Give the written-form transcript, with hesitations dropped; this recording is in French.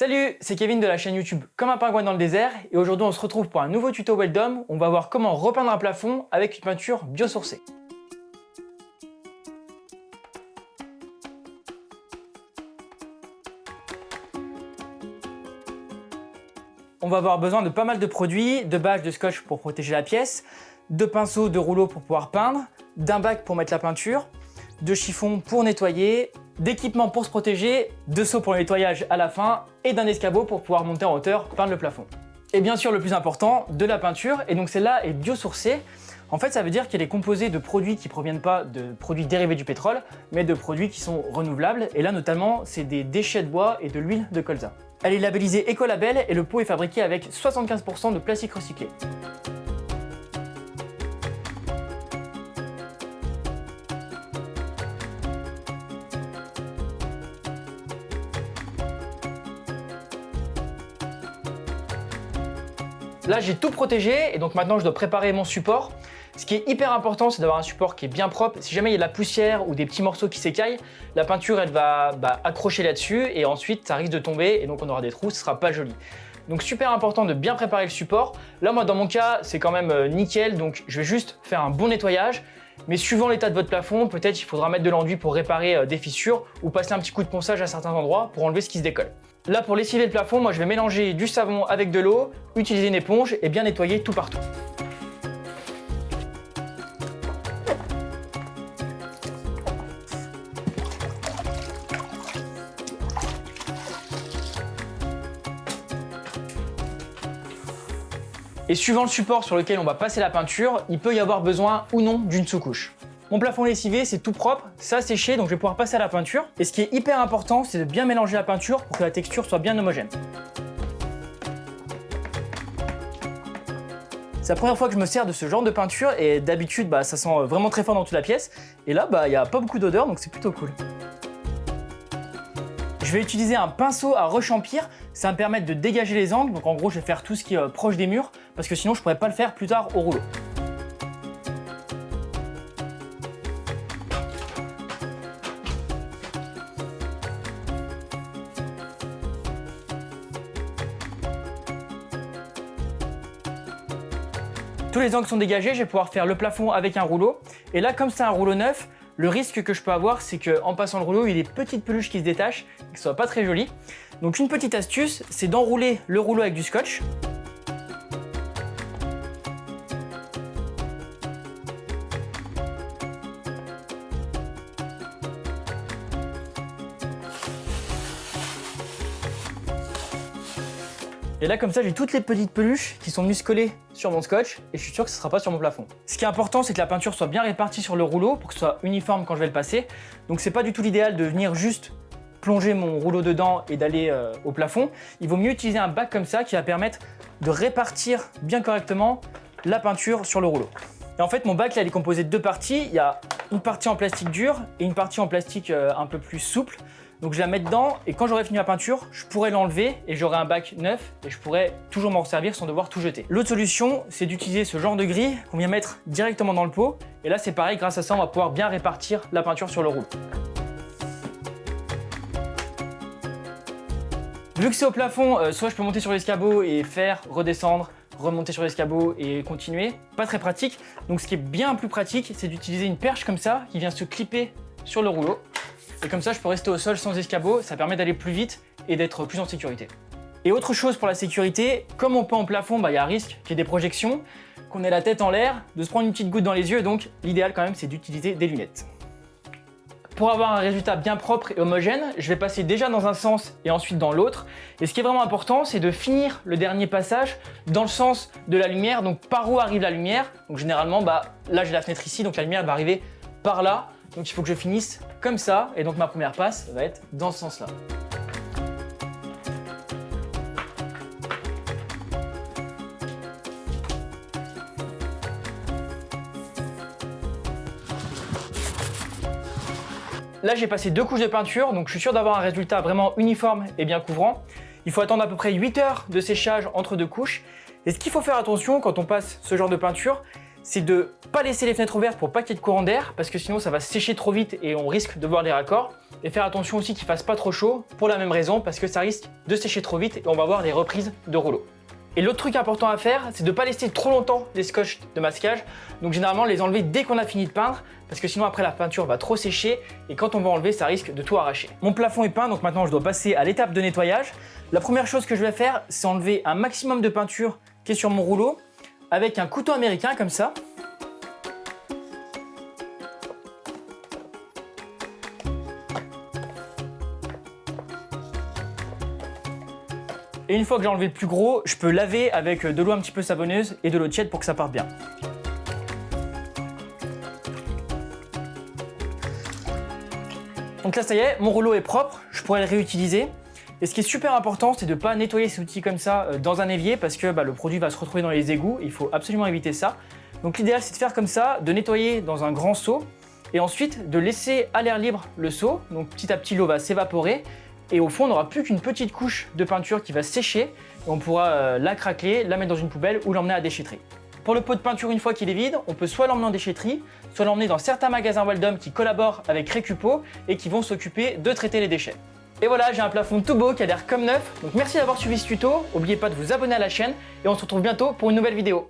Salut, c'est Kevin de la chaîne YouTube Comme un pingouin dans le désert et aujourd'hui on se retrouve pour un nouveau tuto Weldom. On va voir comment repeindre un plafond avec une peinture biosourcée. On va avoir besoin de pas mal de produits, de bâches de scotch pour protéger la pièce, de pinceaux, de rouleaux pour pouvoir peindre, d'un bac pour mettre la peinture, de chiffon pour nettoyer, d'équipements pour se protéger, de seaux pour le nettoyage à la fin et d'un escabeau pour pouvoir monter en hauteur, peindre le plafond. Et bien sûr le plus important, de la peinture, et donc celle-là est biosourcée. En fait ça veut dire qu'elle est composée de produits qui ne proviennent pas de produits dérivés du pétrole, mais de produits qui sont renouvelables, et là notamment c'est des déchets de bois et de l'huile de colza. Elle est labellisée Ecolabel et le pot est fabriqué avec 75% de plastique recyclé. Là j'ai tout protégé et donc maintenant je dois préparer mon support. Ce qui est hyper important, c'est d'avoir un support qui est bien propre. Si jamais il y a de la poussière ou des petits morceaux qui s'écaillent, la peinture elle va accrocher là-dessus et ensuite ça risque de tomber et donc on aura des trous, ce sera pas joli. Donc super important de bien préparer le support. Là moi dans mon cas c'est quand même nickel, donc je vais juste faire un bon nettoyage. Mais suivant l'état de votre plafond, peut-être il faudra mettre de l'enduit pour réparer des fissures ou passer un petit coup de ponçage à certains endroits pour enlever ce qui se décolle. Là pour lessiver le plafond, moi je vais mélanger du savon avec de l'eau, utiliser une éponge et bien nettoyer tout partout. Et suivant le support sur lequel on va passer la peinture, il peut y avoir besoin ou non d'une sous-couche. Mon plafond lessivé, c'est tout propre, ça a séché, donc je vais pouvoir passer à la peinture. Et ce qui est hyper important, c'est de bien mélanger la peinture pour que la texture soit bien homogène. C'est la première fois que je me sers de ce genre de peinture et d'habitude, ça sent vraiment très fort dans toute la pièce. Et là, il n'y a pas beaucoup d'odeur, donc c'est plutôt cool. Je vais utiliser un pinceau à rechampir, ça va me permettre de dégager les angles, donc en gros je vais faire tout ce qui est proche des murs, parce que sinon je pourrais pas le faire plus tard au rouleau. Tous les angles sont dégagés, je vais pouvoir faire le plafond avec un rouleau, et là comme c'est un rouleau neuf, le risque que je peux avoir, c'est qu'en passant le rouleau, il y ait des petites peluches qui se détachent et que ce soit pas très joli. Donc une petite astuce, c'est d'enrouler le rouleau avec du scotch. Et là comme ça j'ai toutes les petites peluches qui sont venues se coller sur mon scotch et je suis sûr que ce ne sera pas sur mon plafond. Ce qui est important c'est que la peinture soit bien répartie sur le rouleau pour que ce soit uniforme quand je vais le passer. Donc c'est pas du tout l'idéal de venir juste plonger mon rouleau dedans et d'aller au plafond. Il vaut mieux utiliser un bac comme ça qui va permettre de répartir bien correctement la peinture sur le rouleau. Et en fait mon bac là il est composé de deux parties. Il y a une partie en plastique dur et une partie en plastique un peu plus souple. Donc je vais la mettre dedans et quand j'aurai fini la peinture, je pourrai l'enlever et j'aurai un bac neuf et je pourrai toujours m'en servir sans devoir tout jeter. L'autre solution, c'est d'utiliser ce genre de grille qu'on vient mettre directement dans le pot. Et là c'est pareil, grâce à ça on va pouvoir bien répartir la peinture sur le rouleau. Vu que c'est au plafond, soit je peux monter sur l'escabeau et faire redescendre, remonter sur l'escabeau et continuer. Pas très pratique. Donc ce qui est bien plus pratique, c'est d'utiliser une perche comme ça qui vient se clipper sur le rouleau. Et comme ça, je peux rester au sol sans escabeau, ça permet d'aller plus vite et d'être plus en sécurité. Et autre chose pour la sécurité, comme on peint en plafond, il y a un risque qu'il y ait des projections, qu'on ait la tête en l'air, de se prendre une petite goutte dans les yeux, donc l'idéal quand même c'est d'utiliser des lunettes. Pour avoir un résultat bien propre et homogène, je vais passer déjà dans un sens et ensuite dans l'autre. Et ce qui est vraiment important, c'est de finir le dernier passage dans le sens de la lumière, donc par où arrive la lumière. Donc généralement, là j'ai la fenêtre ici, donc la lumière va arriver par là. Donc il faut que je finisse comme ça, et donc ma première passe va être dans ce sens-là. Là j'ai passé 2 couches de peinture, donc je suis sûr d'avoir un résultat vraiment uniforme et bien couvrant. Il faut attendre à peu près 8 heures de séchage entre 2 couches. Et ce qu'il faut faire attention quand on passe ce genre de peinture, c'est de pas laisser les fenêtres ouvertes pour pas qu'il y ait de courant d'air, parce que sinon ça va sécher trop vite et on risque de voir des raccords. et faire attention aussi qu'il fasse pas trop chaud pour la même raison, parce que ça risque de sécher trop vite et on va avoir des reprises de rouleau. Et l'autre truc important à faire, c'est de ne pas laisser trop longtemps les scotch de masquage. Donc généralement les enlever dès qu'on a fini de peindre, parce que sinon après la peinture va trop sécher et quand on va enlever, ça risque de tout arracher. Mon plafond est peint, donc maintenant je dois passer à l'étape de nettoyage. La première chose que je vais faire, c'est enlever un maximum de peinture qui est sur mon rouleau avec un couteau américain comme ça. Et une fois que j'ai enlevé le plus gros, je peux laver avec de l'eau un petit peu savonneuse et de l'eau tiède pour que ça parte bien. Donc là ça y est, mon rouleau est propre, je pourrais le réutiliser. Et ce qui est super important, c'est de ne pas nettoyer ces outils comme ça dans un évier parce que le produit va se retrouver dans les égouts, il faut absolument éviter ça. Donc l'idéal c'est de faire comme ça, de nettoyer dans un grand seau et ensuite de laisser à l'air libre le seau. Donc petit à petit l'eau va s'évaporer. Et au fond, on n'aura plus qu'une petite couche de peinture qui va sécher et on pourra la craquer, la mettre dans une poubelle ou l'emmener à la déchetterie. Pour le pot de peinture, une fois qu'il est vide, on peut soit l'emmener en déchetterie, soit l'emmener dans certains magasins Weldom qui collaborent avec Récupo et qui vont s'occuper de traiter les déchets. Et voilà, j'ai un plafond tout beau qui a l'air comme neuf. Donc merci d'avoir suivi ce tuto. N'oubliez pas de vous abonner à la chaîne et on se retrouve bientôt pour une nouvelle vidéo.